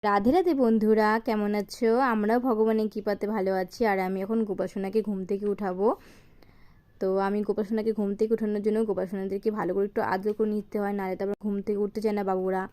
রাধে রাধে বন্ধুরা, কেমন আছো? আমরাও ভগবানের কৃপাতে ভালো আছি। আর আমি এখন গোপাসোনাকে ঘুম থেকে উঠাবো। তো আমি গোপাসোনাকে ঘুম থেকে উঠানোর জন্য গোপাসোনাদেরকে ভালো করে একটু আদর করে নিতে হয়, নাহলে তারপর ঘুম থেকে উঠতে চায় না বাবুরা।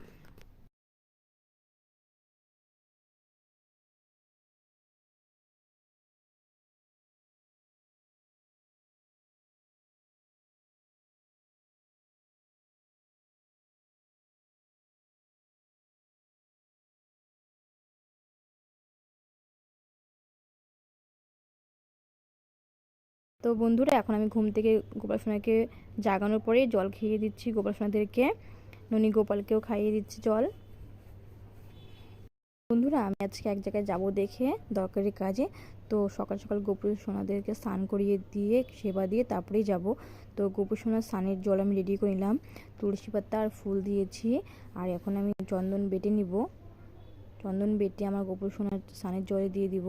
তো বন্ধুরা, এখন আমি ঘুম থেকে গোপাসোনাকে জাগানোর পরে জল খাইয়ে দিচ্ছি গোপাসোনাদেরকে। ননী গোপালকেও খাইয়ে দিচ্ছি জল। বন্ধুরা, আমি আজকে এক জায়গায় যাব দেখে, দরকারি কাজে। তো সকাল সকাল গোপু সোনাদেরকে স্নান করিয়ে দিয়ে সেবা দিয়ে তারপরেই যাব। তো গোপু সোনার স্নানের জল আমি রেডি করে নিলাম, তুলসী পাতা আর ফুল দিয়েছি। আর এখন আমি চন্দন বেটে নিব। চন্দন বেটে আমার গোপু সোনার স্নানের জলে দিয়ে দিব।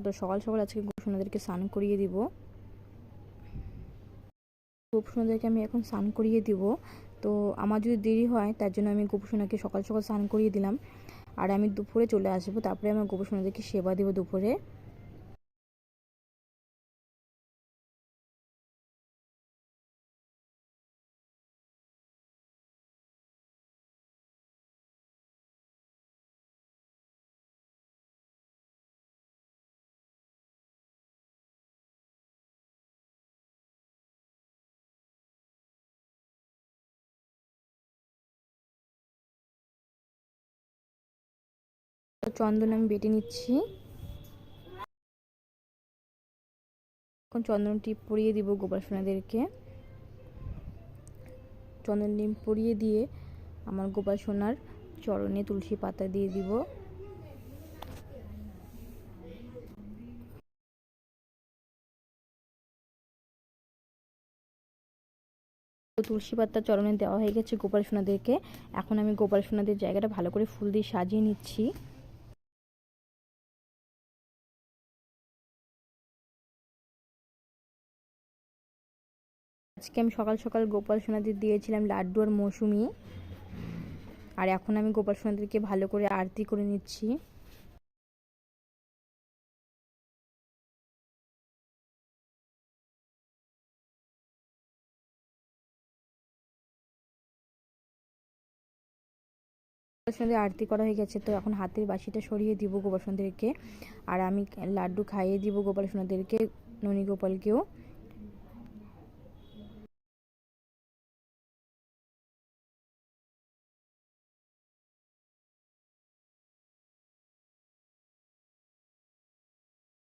তো সকাল সকাল আজকে গোপু সোনাদেরকে স্নান করিয়ে দিব। গোপু সোনাদেরকে আমি এখন স্নান করিয়ে দিব। তো আমার যদি দেরি হয়, তার জন্য আমি গোপু সোনাকে সকাল সকাল স্নান করিয়ে দিলাম। আর আমি দুপুরে চলে আসবো, তারপরে আমার গোপু সোনাদেরকে সেবা দেবো দুপুরে। তো চন্দন আমি বেটে নিচ্ছি। এখন চন্দন টিপ পরিয়ে দিব গোপাল সোনাদেরকে। চন্দন টিপ পরিয়ে দিয়ে আমার গোপাল সোনার চরণে তুলসী পাতা দিয়ে দিব। তুলসী পাতা চরণে দেওয়া হয়ে গেছে গোপাল সোনাদেরকে। এখন আমি গোপাল সোনাদের জায়গাটা ভালো করে ফুল দিয়ে সাজিয়ে নিচ্ছি। আজকে আমি সকাল সকাল গোপাল সোনাদের দিয়েছিলাম লাড্ডু আর মৌসুমি। আর এখন আমি গোপাল সোনাদেরকে ভালো করে আরতি করে নিচ্ছি। গোপাল সোনাদের আরতি করা হয়ে গেছে, তো এখন হাতের বাসিটা সরিয়ে দিব গোপাল সোনাদেরকে। আর আমি লাড্ডু খাইয়ে দিব গোপাল সোনাদেরকে, ননী গোপালকেও।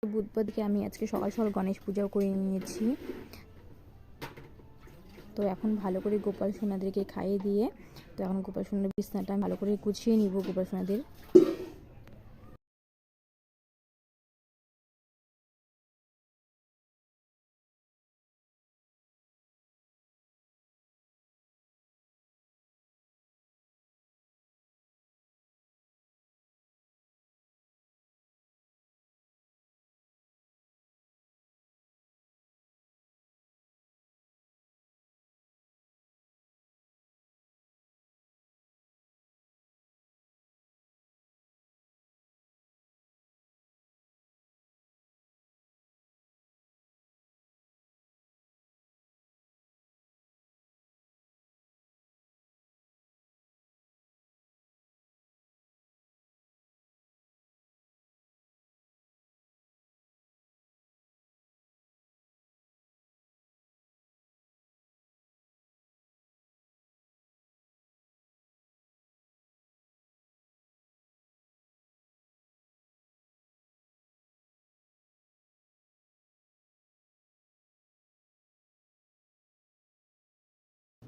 বুধবারকে আমি আজকে সকাল সকাল গণেশ পূজাও করে নিয়েছি। তো এখন ভালো করে গোপাল সোনাদেরকে খাইয়ে দিয়ে, তো এখন গোপাল সোনার বিছনাটা ভালো করে গুছিয়ে নিব গোপাল সোনাদের।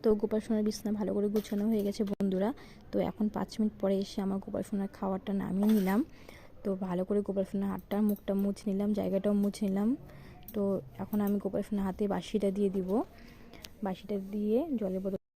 তো গোপাল সোনার বিছানা ভালো করে গুছানো হয়ে গেছে বন্ধুরা। তো এখন 5 মিনিট পরে এসে আমার গোপাল সোনার খাবারটা নামিয়ে নিলাম। তো ভালো করে গোপাল সোনার হাতটা মুখটা মুছে নিলাম, জায়গাটাও মুছে নিলাম। তো এখন আমি গোপাল সোনার হাতে বাঁশিটা দিয়ে দিব। বাঁশিটা দিয়ে জলের বোতল